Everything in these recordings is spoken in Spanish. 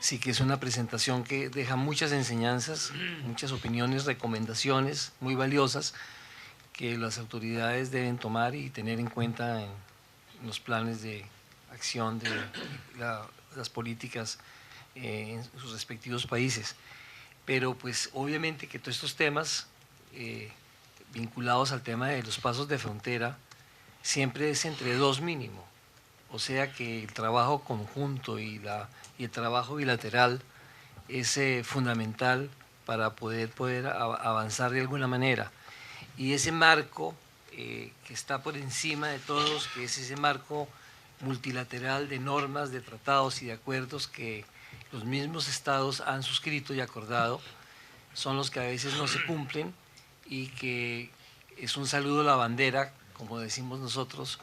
Sí que es una presentación que deja muchas enseñanzas, muchas opiniones, recomendaciones muy valiosas que las autoridades deben tomar y tener en cuenta en los planes de acción de las políticas en sus respectivos países. Pero pues obviamente que todos estos temas vinculados al tema de los pasos de frontera siempre es entre dos mínimo, o sea que el trabajo conjunto y el trabajo bilateral es fundamental para poder avanzar de alguna manera. Y ese marco que está por encima de todos, que es ese marco multilateral de normas, de tratados y de acuerdos que los mismos estados han suscrito y acordado, son los que a veces no se cumplen y que es un saludo a la bandera, como decimos nosotros,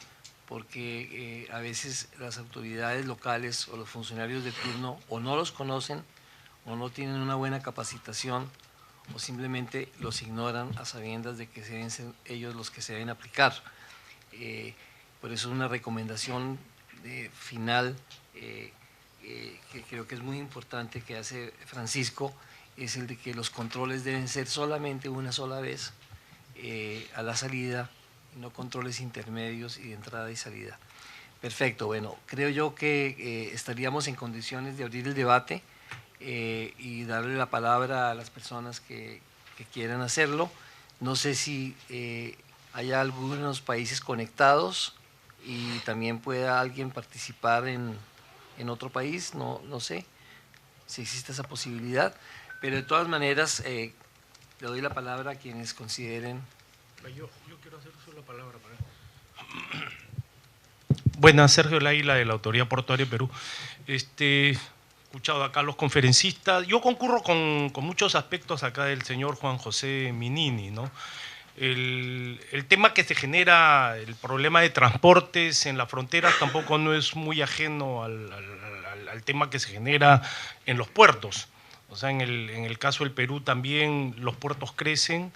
porque a veces las autoridades locales o los funcionarios de turno o no los conocen o no tienen una buena capacitación o simplemente los ignoran a sabiendas de que deben ser ellos los que se deben aplicar. Por eso una recomendación final que creo que es muy importante que hace Francisco es el de que los controles deben ser solamente una sola vez a la salida, no controles intermedios y de entrada y salida. Perfecto, bueno, creo yo que estaríamos en condiciones de abrir el debate y darle la palabra a las personas que quieran hacerlo. No sé si hay algunos países conectados y también pueda alguien participar en otro país, no sé si existe esa posibilidad, pero de todas maneras le doy la palabra a quienes consideren. Yo quiero hacer uso de la palabra para... Buenas, Sergio Laila de la Autoridad Portuaria de Perú. He escuchado acá a los conferencistas. Yo concurro con muchos aspectos acá del señor Juan José Minini, ¿no? El tema que se genera, el problema de transportes en las fronteras tampoco no es muy ajeno al tema que se genera en los puertos. O sea, en el caso del Perú también los puertos crecen,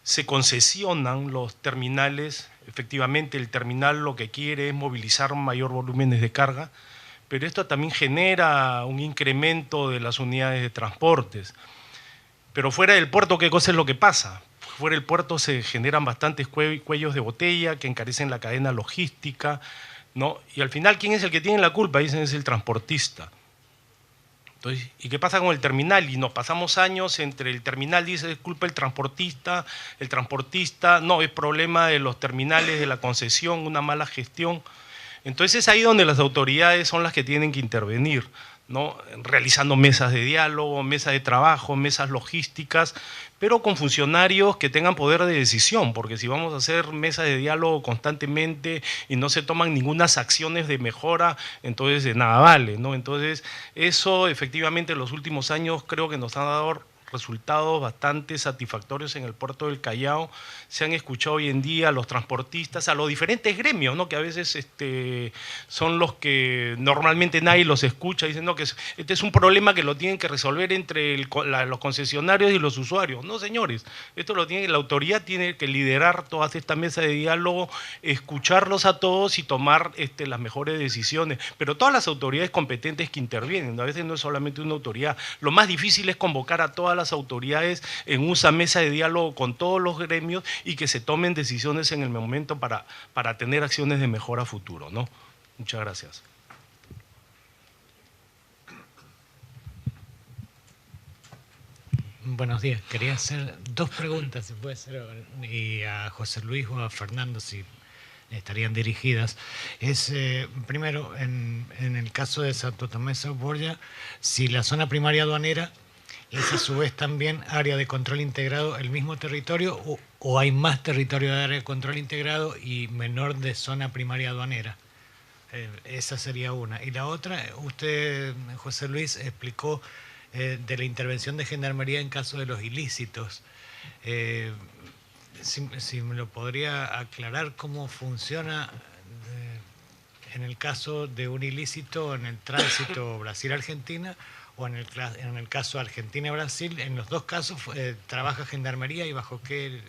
se concesionan los terminales. Efectivamente, el terminal lo que quiere es movilizar mayor volúmenes de carga, pero esto también genera un incremento de las unidades de transportes. Pero fuera del puerto, ¿qué cosa es lo que pasa? Fuera del puerto se generan bastantes cuellos de botella que encarecen la cadena logística, ¿no? Y al final, ¿quién es el que tiene la culpa? Dicen es el transportista. Entonces, ¿y qué pasa con el terminal? Y nos pasamos años entre el terminal, dice, es culpa del el transportista, no, es problema de los terminales, de la concesión, una mala gestión. Entonces es ahí donde las autoridades son las que tienen que intervenir, ¿no? Realizando mesas de diálogo, mesas de trabajo, mesas logísticas, pero con funcionarios que tengan poder de decisión, porque si vamos a hacer mesas de diálogo constantemente y no se toman ninguna acciones de mejora, entonces de nada vale, ¿no? Entonces eso efectivamente en los últimos años creo que nos ha dado resultados bastante satisfactorios en el puerto del Callao. Se han escuchado hoy en día a los transportistas, a los diferentes gremios, ¿no? Que a veces son los que normalmente nadie los escucha, dicen no, que este es un problema que lo tienen que resolver entre los concesionarios y los usuarios. No, señores, esto la autoridad tiene que liderar todas estas mesas de diálogo, escucharlos a todos y tomar las mejores decisiones. Pero todas las autoridades competentes que intervienen, ¿no? A veces no es solamente una autoridad. Lo más difícil es convocar a todas las autoridades en una mesa de diálogo con todos los gremios y que se tomen decisiones en el momento para tener acciones de mejora a futuro, ¿no? Muchas gracias. Buenos días. Quería hacer dos preguntas, si puede ser, y a José Luis o a Fernando, si estarían dirigidas. Primero, en el caso de Santo Tomé Borja, si la zona primaria aduanera es a su vez también área de control integrado, el mismo territorio, o hay más territorio de área de control integrado y menor de zona primaria aduanera. Esa sería una. Y la otra, usted, José Luis, explicó de la intervención de Gendarmería en caso de los ilícitos. Si me lo podría aclarar cómo funciona en el caso de un ilícito en el tránsito Brasil-Argentina o en el caso Argentina-Brasil, en los dos casos trabaja Gendarmería y bajo qué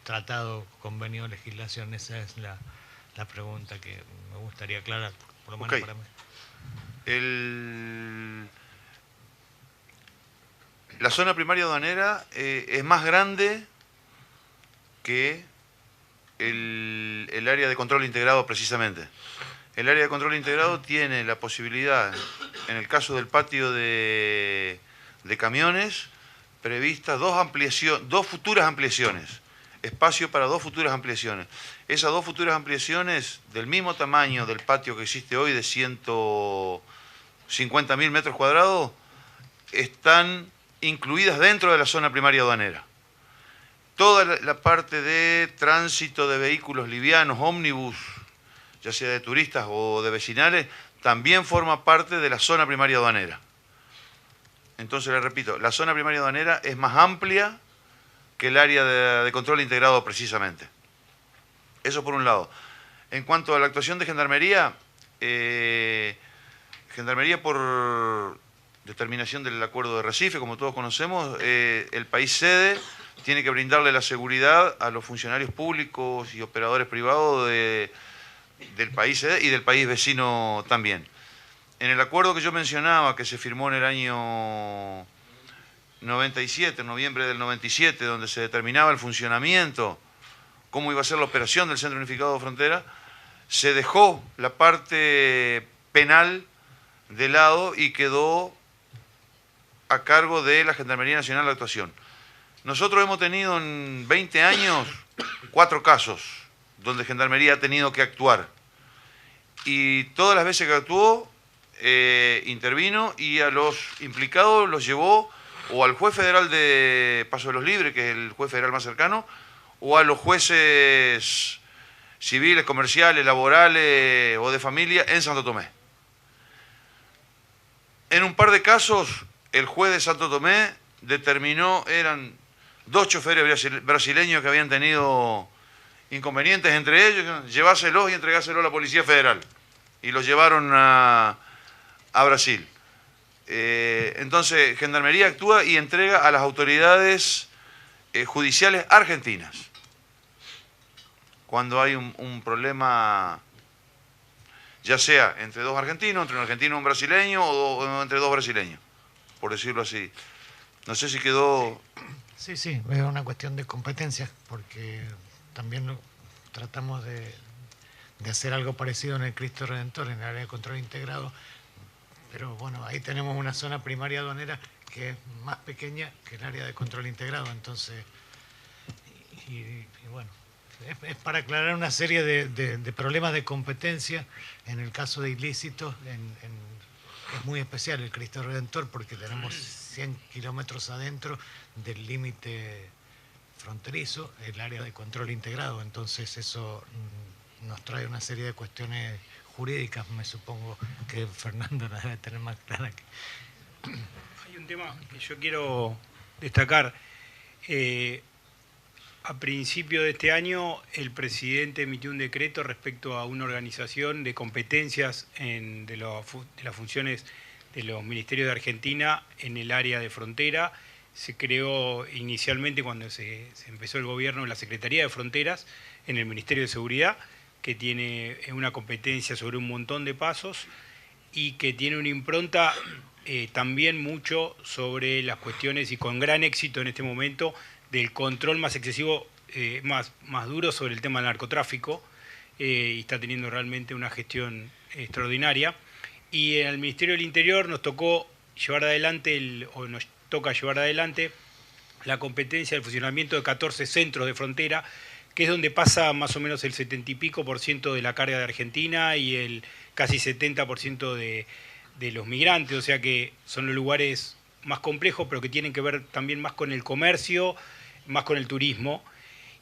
tratado, convenio, legislación. Esa es la pregunta que me gustaría aclarar, por lo menos para mí. La zona primaria aduanera es más grande que el área de control integrado precisamente. El área de control integrado tiene la posibilidad, en el caso del patio de camiones, previstas dos futuras ampliaciones, espacio para dos futuras ampliaciones. Esas dos futuras ampliaciones, del mismo tamaño del patio que existe hoy, de 150.000 metros cuadrados, están incluidas dentro de la zona primaria aduanera. Toda la parte de tránsito de vehículos livianos, ómnibus, ya sea de turistas o de vecinales, también forma parte de la zona primaria aduanera. Entonces, le repito, la zona primaria aduanera es más amplia que el área de control integrado precisamente. Eso por un lado. En cuanto a la actuación de Gendarmería, Gendarmería por determinación del acuerdo de Recife, como todos conocemos, el país sede tiene que brindarle la seguridad a los funcionarios públicos y operadores privados del país sede y del país vecino también. En el acuerdo que yo mencionaba, que se firmó en el año 97, en noviembre del 97, donde se determinaba el funcionamiento, cómo iba a ser la operación del Centro Unificado de Frontera, se dejó la parte penal de lado y quedó a cargo de la Gendarmería Nacional de Actuación. Nosotros hemos tenido en 20 años 4 casos donde Gendarmería ha tenido que actuar. Y todas las veces que actuó, intervino y a los implicados los llevó o al juez federal de Paso de los Libres, que es el juez federal más cercano, o a los jueces civiles, comerciales, laborales o de familia en Santo Tomé. En un par de casos, el juez de Santo Tomé determinó, eran 2 choferes brasileños que habían tenido inconvenientes entre ellos, lleváselos y entregáselos a la Policía Federal. Y los llevaron a Brasil. Entonces, Gendarmería actúa y entrega a las autoridades judiciales argentinas. Cuando hay un problema, ya sea entre 2 argentinos, entre un argentino y un brasileño, o entre 2 brasileños, por decirlo así. No sé si quedó... Sí, es una cuestión de competencias, porque también tratamos de hacer algo parecido en el Cristo Redentor, en el área de control integrado, pero bueno, ahí tenemos una zona primaria aduanera que es más pequeña que el área de control integrado, entonces, y bueno, es para aclarar una serie de problemas de competencia en el caso de ilícitos, es muy especial el Cristo Redentor porque tenemos 100 kilómetros adentro del límite fronterizo, el área de control integrado, entonces eso nos trae una serie de cuestiones jurídicas, me supongo que Fernando la debe tener más clara que... Hay un tema que yo quiero destacar. A principio de este año, el presidente emitió un decreto respecto a una organización de competencias de las funciones de los ministerios de Argentina en el área de frontera. Se creó inicialmente cuando se empezó el gobierno en la Secretaría de Fronteras, en el Ministerio de Seguridad, que tiene una competencia sobre un montón de pasos y que tiene una impronta también mucho sobre las cuestiones y con gran éxito en este momento del control más excesivo, más duro sobre el tema del narcotráfico, y está teniendo realmente una gestión extraordinaria. Y en el Ministerio del Interior nos tocó llevar adelante, nos toca llevar adelante la competencia del funcionamiento de 14 centros de frontera, que es donde pasa más o menos el 70 y pico % de la carga de Argentina y el casi 70% de los migrantes, o sea que son los lugares más complejos, pero que tienen que ver también más con el comercio, más con el turismo.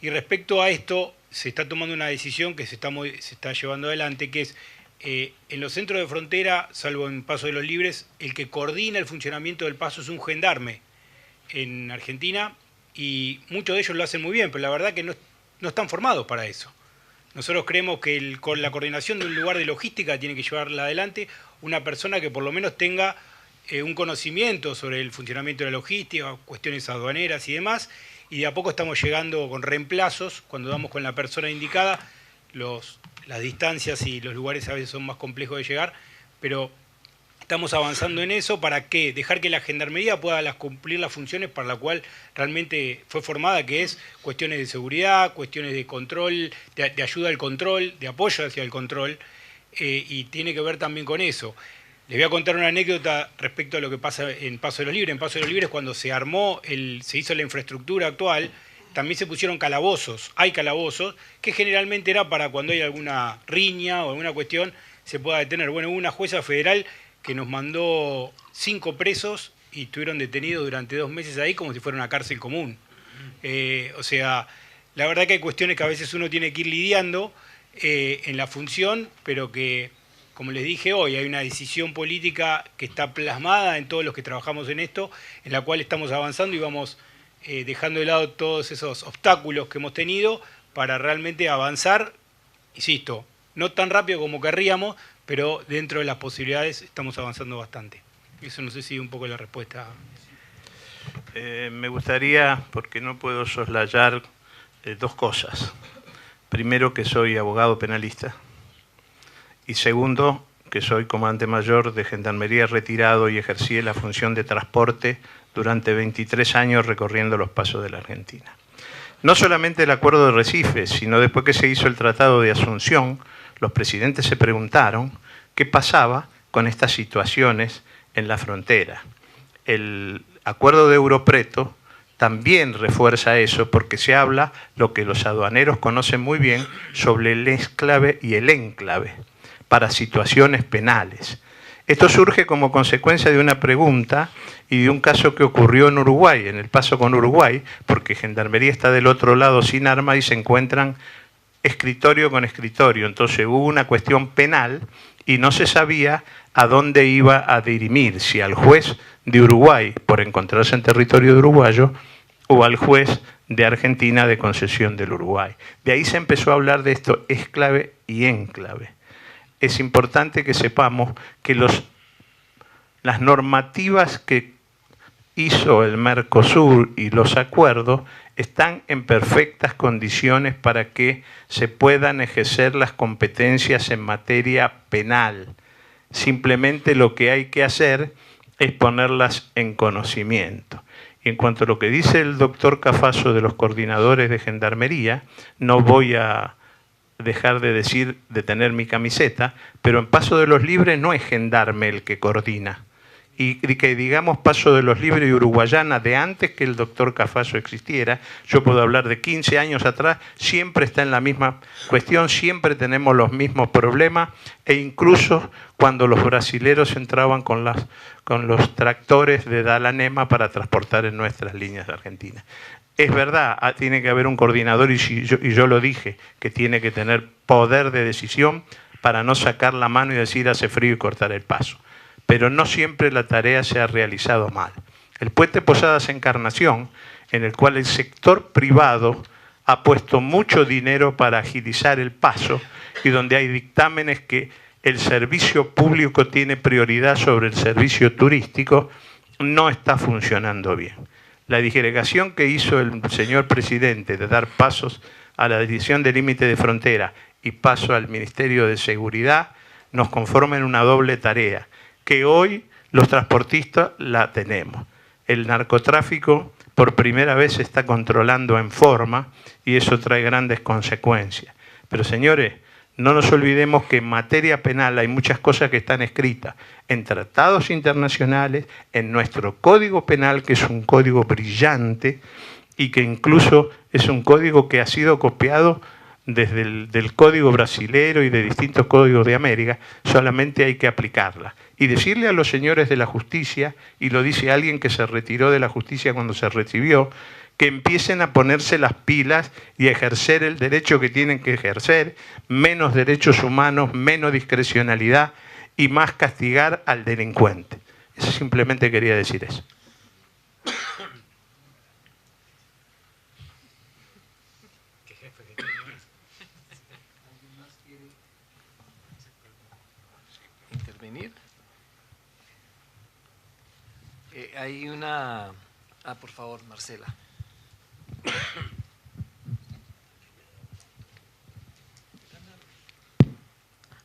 Y respecto a esto, se está tomando una decisión que se está llevando adelante, que es en los centros de frontera, salvo en Paso de los Libres, el que coordina el funcionamiento del paso es un gendarme en Argentina, y muchos de ellos lo hacen muy bien, pero la verdad que no están formados para eso. Nosotros creemos que con la coordinación de un lugar de logística tiene que llevarla adelante una persona que por lo menos tenga un conocimiento sobre el funcionamiento de la logística, cuestiones aduaneras y demás, y de a poco estamos llegando con reemplazos, cuando damos con la persona indicada, las distancias y los lugares a veces son más complejos de llegar, pero Estamos avanzando en eso. ¿Para qué? Dejar que la Gendarmería pueda cumplir las funciones para las cuales realmente fue formada, que es cuestiones de seguridad, cuestiones de control, de ayuda al control, de apoyo hacia el control, y tiene que ver también con eso. Les voy a contar una anécdota respecto a lo que pasa en Paso de los Libres. En Paso de los Libres, cuando se armó, se hizo la infraestructura actual, también se pusieron calabozos. Hay calabozos, que generalmente era para cuando hay alguna riña o alguna cuestión, se pueda detener. Bueno, hubo una jueza federal que nos mandó 5 presos y estuvieron detenidos durante 2 meses ahí como si fuera una cárcel común. O sea, la verdad que hay cuestiones que a veces uno tiene que ir lidiando en la función, pero que, como les dije hoy, hay una decisión política que está plasmada en todos los que trabajamos en esto, en la cual estamos avanzando y vamos dejando de lado todos esos obstáculos que hemos tenido para realmente avanzar, insisto, no tan rápido como querríamos, pero dentro de las posibilidades estamos avanzando bastante. Eso no sé si un poco la respuesta. Me gustaría, porque no puedo soslayar 2 cosas. Primero, que soy abogado penalista. Y segundo, que soy comandante mayor de Gendarmería retirado y ejercí la función de transporte durante 23 años recorriendo los pasos de la Argentina. No solamente el acuerdo de Recife, sino después que se hizo el Tratado de Asunción, los presidentes se preguntaron qué pasaba con estas situaciones en la frontera. El acuerdo de Europreto también refuerza eso porque se habla lo que los aduaneros conocen muy bien sobre el exclave y el enclave para situaciones penales. Esto surge como consecuencia de una pregunta y de un caso que ocurrió en Uruguay, en el paso con Uruguay, porque Gendarmería está del otro lado sin arma y se encuentran escritorio con escritorio. Entonces hubo una cuestión penal y no se sabía a dónde iba a dirimir, si al juez de Uruguay por encontrarse en territorio uruguayo o al juez de Argentina de concesión del Uruguay. De ahí se empezó a hablar de esto, exclave y enclave. Es importante que sepamos que las normativas que hizo el Mercosur y los acuerdos están en perfectas condiciones para que se puedan ejercer las competencias en materia penal. Simplemente lo que hay que hacer es ponerlas en conocimiento. Y en cuanto a lo que dice el doctor Cafaso de los coordinadores de Gendarmería, no voy a dejar de tener mi camiseta, pero en Paso de los Libres no es gendarme el que coordina. Y que digamos Paso de los Libres y Uruguayana de antes que el doctor Cafaso existiera, yo puedo hablar de 15 años atrás, siempre está en la misma cuestión, siempre tenemos los mismos problemas, e incluso cuando los brasileros entraban con los tractores de Dalanema para transportar en nuestras líneas de Argentina. Es verdad, tiene que haber un coordinador y yo lo dije, que tiene que tener poder de decisión para no sacar la mano y decir hace frío y cortar el paso. Pero no siempre la tarea se ha realizado mal. El puente Posadas Encarnación, en el cual el sector privado ha puesto mucho dinero para agilizar el paso y donde hay dictámenes que el servicio público tiene prioridad sobre el servicio turístico, no está funcionando bien. La disgregación que hizo el señor presidente de dar pasos a la Dirección de Límite de Frontera y paso al Ministerio de Seguridad nos conforma en una doble tarea, que hoy los transportistas la tenemos. El narcotráfico por primera vez se está controlando en forma y eso trae grandes consecuencias. Pero señores, no nos olvidemos que en materia penal hay muchas cosas que están escritas en tratados internacionales, en nuestro Código Penal, que es un código brillante y que incluso es un código que ha sido copiado desde del código brasilero y de distintos códigos de América, solamente hay que aplicarla. Y decirle a los señores de la justicia, y lo dice alguien que se retiró de la justicia cuando se recibió, que empiecen a ponerse las pilas y a ejercer el derecho que tienen que ejercer, menos derechos humanos, menos discrecionalidad y más castigar al delincuente. Eso simplemente quería decir eso. ¿Intervenir? Hay una... por favor, Marcela.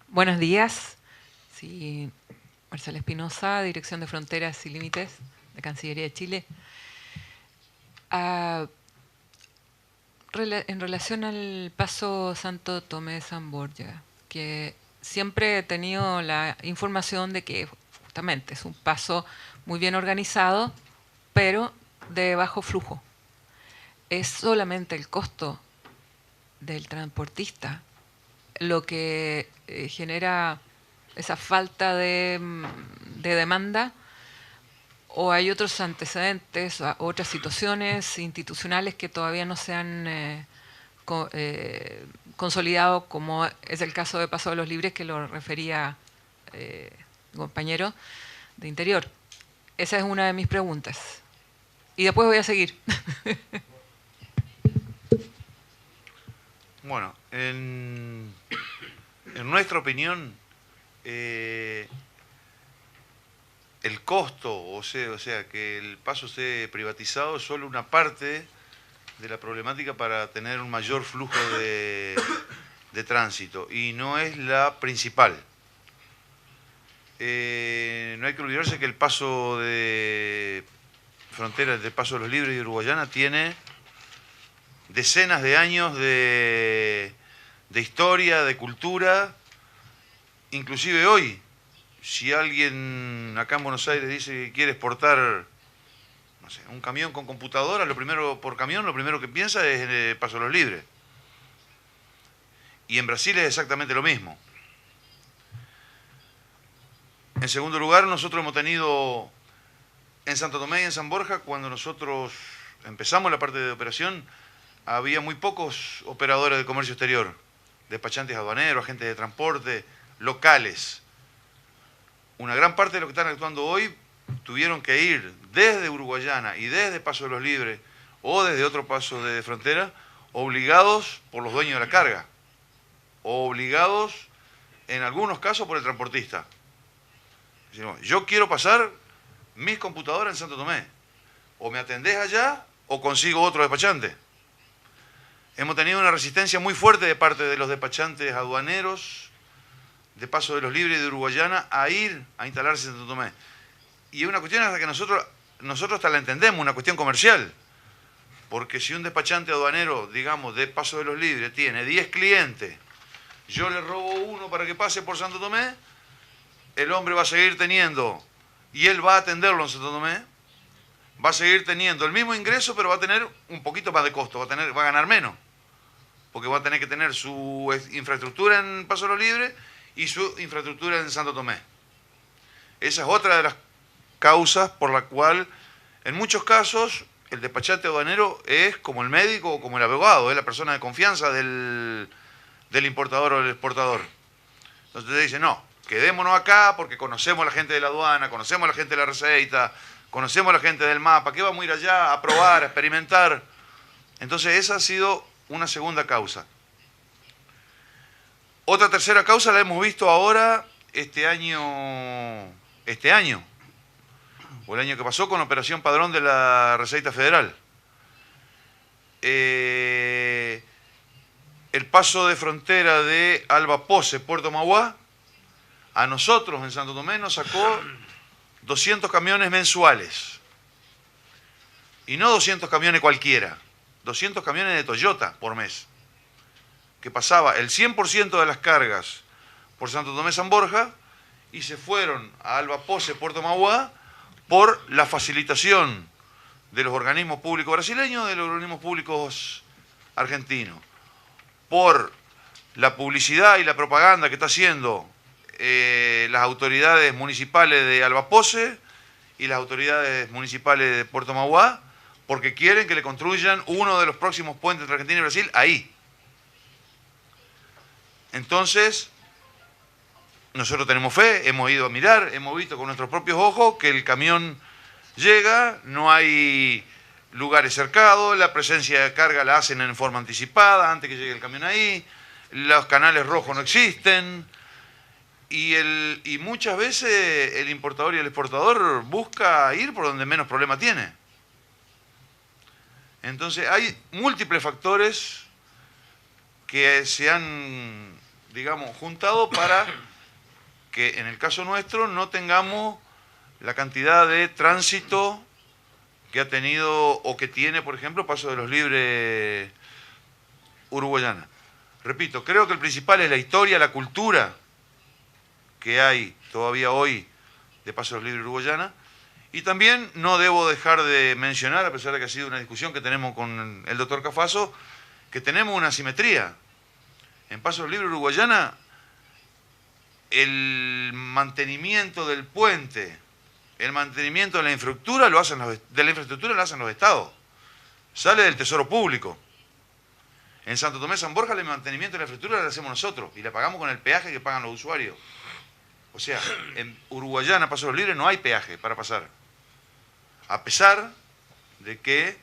Buenos días. Sí, Marcela Espinosa, Dirección de Fronteras y Límites de Cancillería de Chile. En relación al paso Santo Tomé de San Borja, que siempre he tenido la información de que justamente es un paso muy bien organizado, pero de bajo flujo. Es solamente el costo del transportista lo que genera esa falta de demanda, o hay otros antecedentes, otras situaciones institucionales que todavía no se han consolidado, como es el caso de Paso de los Libres, que lo refería el compañero de Interior. Esa es una de mis preguntas. Y después voy a seguir. Bueno, en nuestra opinión, el costo, o sea, que el paso esté privatizado es solo una parte de la problemática para tener un mayor flujo de tránsito, y no es la principal. No hay que olvidarse que el paso de frontera entre Paso de los Libres y Uruguayana tiene decenas de años de historia, de cultura. Inclusive hoy, si alguien acá en Buenos Aires dice que quiere exportar, no sé, un camión con computadora, lo primero que piensa es Paso de los Libres. Y en Brasil es exactamente lo mismo. En segundo lugar, nosotros hemos tenido en Santo Tomé y en San Borja, cuando nosotros empezamos la parte de operación, había muy pocos operadores de comercio exterior, despachantes aduaneros, agentes de transporte, locales. Una gran parte de los que están actuando hoy tuvieron que ir desde Uruguayana y desde Paso de los Libres o desde otro paso de frontera, obligados por los dueños de la carga, o obligados en algunos casos por el transportista. Yo quiero pasar mis computadoras en Santo Tomé, o me atendés allá o consigo otro despachante. Hemos tenido una resistencia muy fuerte de parte de los despachantes aduaneros de Paso de los Libres y de Uruguayana a ir a instalarse en Santo Tomé. Y es una cuestión hasta que nosotros hasta la entendemos, una cuestión comercial. Porque si un despachante aduanero, digamos, de Paso de los Libres tiene 10 clientes, yo le robo uno para que pase por Santo Tomé, el hombre va a seguir teniendo, y él va a atenderlo en Santo Tomé, va a seguir teniendo el mismo ingreso, pero va a tener un poquito más de costo, va a ganar menos, porque va a tener que tener su infraestructura en Paso de los Libres y su infraestructura en Santo Tomé. Esa es otra de las causas por la cual, en muchos casos, el despachante aduanero es como el médico o como el abogado, es la persona de confianza del importador o del exportador. Entonces te dicen, no, quedémonos acá porque conocemos a la gente de la aduana, conocemos a la gente de la Receita, conocemos a la gente del mapa, ¿qué vamos a ir allá a probar, a experimentar? Entonces esa ha sido una segunda causa. Otra tercera causa la hemos visto ahora este año, o el año que pasó, con Operación Padrón de la Receita Federal. El paso de frontera de Alba Pose, Puerto Mauá, a nosotros en Santo Tomé nos sacó 200 camiones mensuales. Y no 200 camiones cualquiera, 200 camiones de Toyota por mes. Que pasaba el 100% de las cargas por Santo Tomé San Borja y se fueron a Alba Pose, Puerto Mauá, por la facilitación de los organismos públicos brasileños, de los organismos públicos argentinos, por la publicidad y la propaganda que está haciendo las autoridades municipales de Alba Pose y las autoridades municipales de Puerto Mauá, porque quieren que le construyan uno de los próximos puentes entre Argentina y Brasil ahí. Entonces, nosotros tenemos fe, hemos ido a mirar, hemos visto con nuestros propios ojos que el camión llega, no hay lugares cercados, la presencia de carga la hacen en forma anticipada, antes que llegue el camión ahí, los canales rojos no existen, y muchas veces el importador y el exportador busca ir por donde menos problema tiene. Entonces hay múltiples factores que se han, digamos, juntado para que en el caso nuestro no tengamos la cantidad de tránsito que ha tenido o que tiene, por ejemplo, Paso de los Libres Uruguayana. Repito, creo que el principal es la historia, la cultura que hay todavía hoy de Paso de los Libres Uruguayana. Y también no debo dejar de mencionar, a pesar de que ha sido una discusión que tenemos con el doctor Cafaso, que tenemos una asimetría. En Paso de los Libres Uruguayana, el mantenimiento del puente, el mantenimiento de la infraestructura lo hacen los estados. Sale del Tesoro Público. En Santo Tomé San Borja el mantenimiento de la infraestructura lo hacemos nosotros y la pagamos con el peaje que pagan los usuarios. O sea, en Uruguayana, Paso de los Libres, no hay peaje para pasar. A pesar de que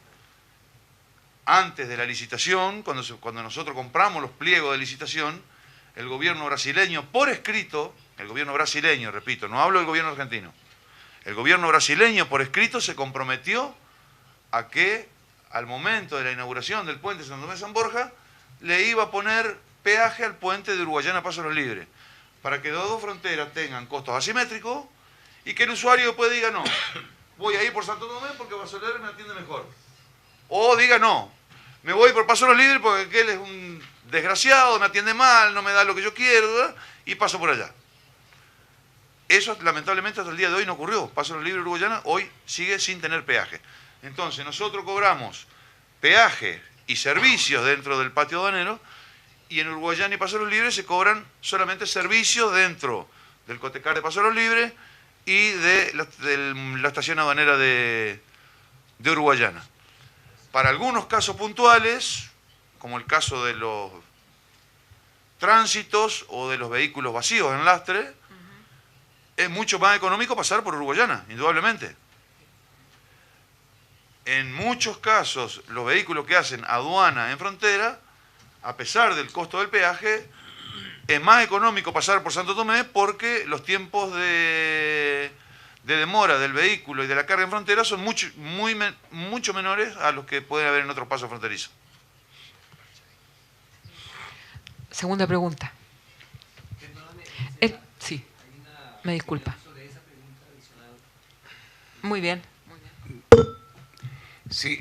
antes de la licitación, cuando nosotros compramos los pliegos de licitación, el gobierno brasileño, por escrito, el gobierno brasileño, repito, no hablo del gobierno argentino, el gobierno brasileño por escrito se comprometió a que al momento de la inauguración del puente Santo Tomé San Borja le iba a poner peaje al puente de Uruguayana Paso de los Libres, para que las dos fronteras tengan costos asimétricos y que el usuario después diga no, voy a ir por Santo Tomé porque Paso de los Libres me atiende mejor. O diga no, me voy por Paso de los Libres porque aquel es un desgraciado, me atiende mal, no me da lo que yo quiero, ¿verdad? Y paso por allá. Eso lamentablemente hasta el día de hoy no ocurrió. Paso de los Libres Uruguayana hoy sigue sin tener peaje. Entonces nosotros cobramos peaje y servicios dentro del patio aduanero y en Uruguayana y Paso de los Libres se cobran solamente servicios dentro del Cotecar de Paso de los Libres y de la estación aduanera de Uruguayana. Para algunos casos puntuales, como el caso de los tránsitos o de los vehículos vacíos en lastre, es mucho más económico pasar por Uruguayana, indudablemente. En muchos casos, los vehículos que hacen aduana en frontera, a pesar del costo del peaje, es más económico pasar por Santo Tomé porque los tiempos de demora del vehículo y de la carga en frontera son mucho menores a los que pueden haber en otros pasos fronterizos. Segunda pregunta. Sí, me disculpa. Muy bien. Sí,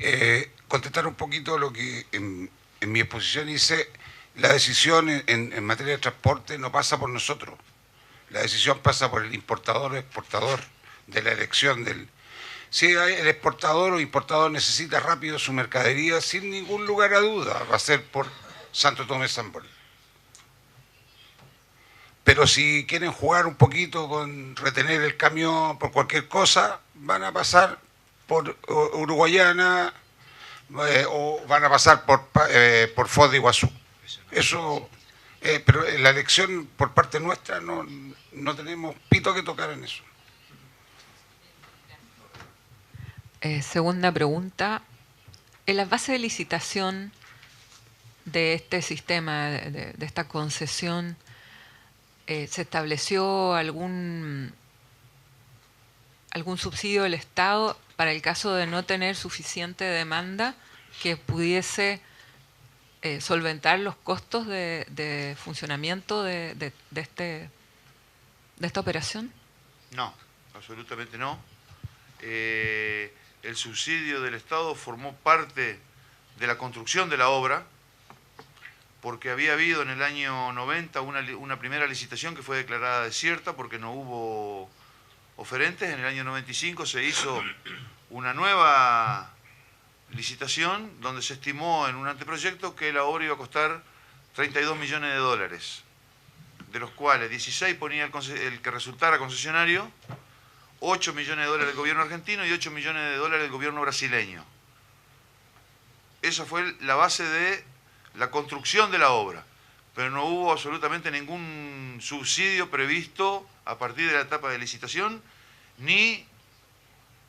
contestar un poquito lo que en mi exposición hice. La decisión en materia de transporte no pasa por nosotros. La decisión pasa por el importador o exportador de la elección del... Si el exportador o importador necesita rápido su mercadería, sin ningún lugar a duda, va a ser por Santo Tomé San Borja. Pero si quieren jugar un poquito con retener el camión por cualquier cosa, van a pasar por Uruguayana o van a pasar por Foz de Iguazú. Eso, pero en la elección por parte nuestra no tenemos pito que tocar en eso. Segunda pregunta. En las bases de licitación de este sistema, de esta concesión, ¿se estableció algún subsidio del Estado para el caso de no tener suficiente demanda que pudiese solventar los costos de funcionamiento de esta operación? No, absolutamente no. El subsidio del Estado formó parte de la construcción de la obra, porque había habido en el año 90 una primera licitación que fue declarada desierta porque no hubo oferentes. En el año 95 se hizo una nueva licitación donde se estimó en un anteproyecto que la obra iba a costar 32 millones de dólares, de los cuales 16 ponía el que resultara concesionario, 8 millones de dólares del gobierno argentino y 8 millones de dólares del gobierno brasileño. Esa fue la base de la construcción de la obra, pero no hubo absolutamente ningún subsidio previsto a partir de la etapa de licitación, ni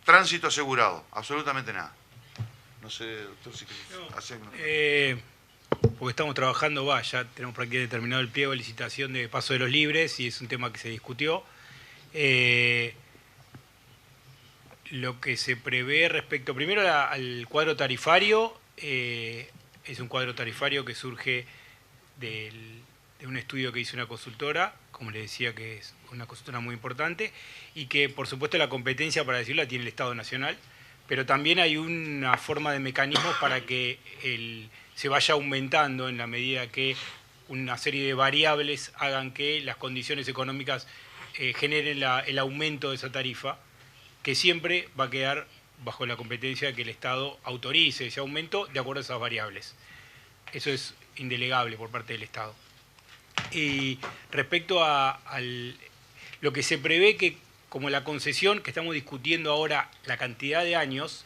tránsito asegurado, absolutamente nada. No sé, doctor, si querés porque estamos trabajando, ya tenemos prácticamente terminado el pliego de licitación de Paso de los Libres y es un tema que se discutió. Lo que se prevé respecto, primero al cuadro tarifario, es un cuadro tarifario que surge un estudio que hizo una consultora, como les decía, que es una consultora muy importante, y que por supuesto la competencia, para decirlo, la tiene el Estado Nacional, pero también hay una forma de mecanismos para que se vaya aumentando en la medida que una serie de variables hagan que las condiciones económicas generen el aumento de esa tarifa, que siempre va a quedar bajo la competencia de que el Estado autorice ese aumento de acuerdo a esas variables. Eso es indelegable por parte del Estado. Y respecto a lo que se prevé, que como la concesión que estamos discutiendo ahora, la cantidad de años,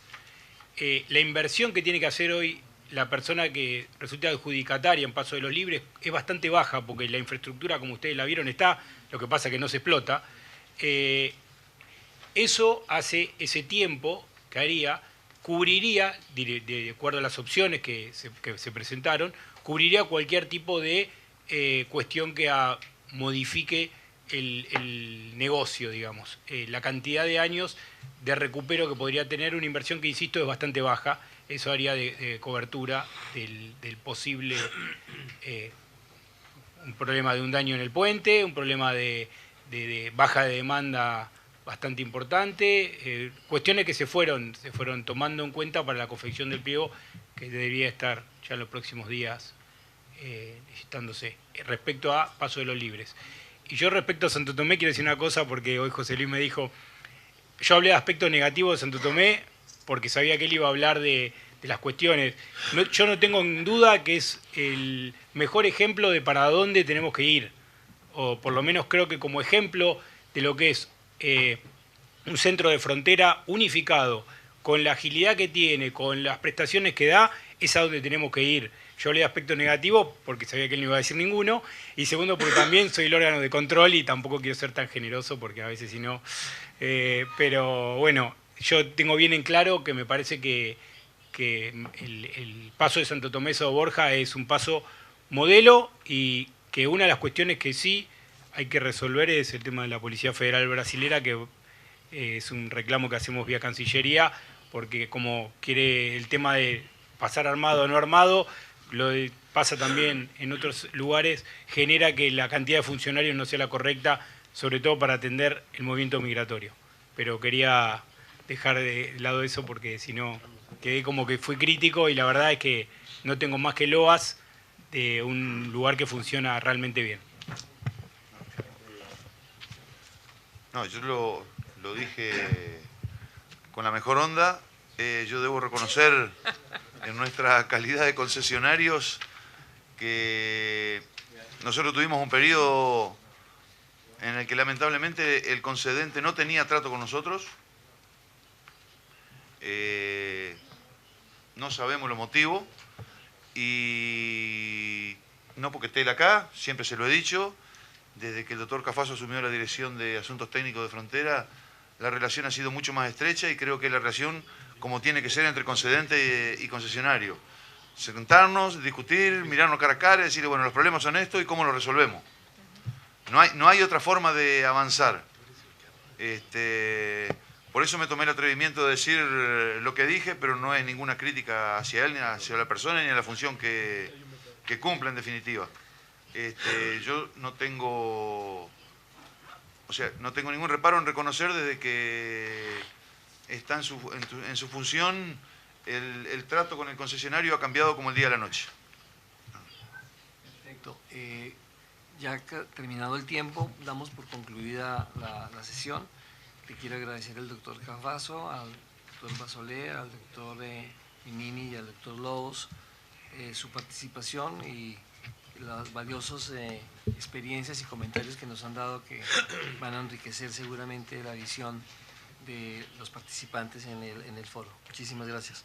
la inversión que tiene que hacer hoy la persona que resulta adjudicataria en Paso de los Libres es bastante baja, porque la infraestructura, como ustedes la vieron, está, lo que pasa es que no se explota. Eso hace ese tiempo que haría, cubriría, de acuerdo a las opciones que se presentaron, cubriría cualquier tipo de cuestión que modifique el negocio, digamos. La cantidad de años de recupero que podría tener una inversión que, insisto, es bastante baja. Eso haría de cobertura del posible un problema de un daño en el puente, un problema de baja de demanda bastante importante, cuestiones que se fueron tomando en cuenta para la confección del pliego, que debería estar ya en los próximos días licitándose, respecto a Paso de los Libres. Y yo respecto a Santo Tomé quiero decir una cosa, porque hoy José Luis me dijo, yo hablé de aspectos negativos de Santo Tomé porque sabía que él iba a hablar de las cuestiones. Yo no tengo en duda que es el mejor ejemplo de para dónde tenemos que ir, o por lo menos creo que como ejemplo de lo que es un centro de frontera unificado, con la agilidad que tiene, con las prestaciones que da, es a donde tenemos que ir. Yo hablé de aspectos negativos porque sabía que él no iba a decir ninguno, y segundo porque también soy el órgano de control y tampoco quiero ser tan generoso porque a veces si no... pero bueno, yo tengo bien en claro que me parece que el paso de Santo Tomé a Borja es un paso modelo, y que una de las cuestiones que sí hay que resolver es el tema de la Policía Federal Brasilera, que es un reclamo que hacemos vía Cancillería, porque como quiere el tema de pasar armado o no armado, pasa también en otros lugares, genera que la cantidad de funcionarios no sea la correcta, sobre todo para atender el movimiento migratorio. Pero quería dejar de lado eso porque si no quedé como que fui crítico, y la verdad es que no tengo más que loas de un lugar que funciona realmente bien. No, yo lo dije con la mejor onda. Yo debo reconocer en nuestra calidad de concesionarios que nosotros tuvimos un periodo en el que lamentablemente el concedente no tenía trato con nosotros. No sabemos los motivos, y no porque esté él acá, siempre se lo he dicho, desde que el doctor Cafaso asumió la dirección de Asuntos Técnicos de Frontera, la relación ha sido mucho más estrecha, y creo que es la relación como tiene que ser entre concedente y concesionario. Sentarnos, discutir, mirarnos cara a cara y decirle, bueno, los problemas son estos y cómo los resolvemos. No hay otra forma de avanzar. Por eso me tomé el atrevimiento de decir lo que dije, pero no es ninguna crítica hacia él, ni hacia la persona, ni a la función que cumple en definitiva. Yo no tengo ningún reparo en reconocer desde que está en su función, el trato con el concesionario ha cambiado como el día a la noche. Perfecto. Ya terminado el tiempo, damos por concluida la sesión. Le quiero agradecer al doctor Cafaso, al doctor Basolé, al doctor Minini y al doctor Lobos su participación y las valiosas experiencias y comentarios que nos han dado, que van a enriquecer seguramente la visión de los participantes en el foro. Muchísimas gracias.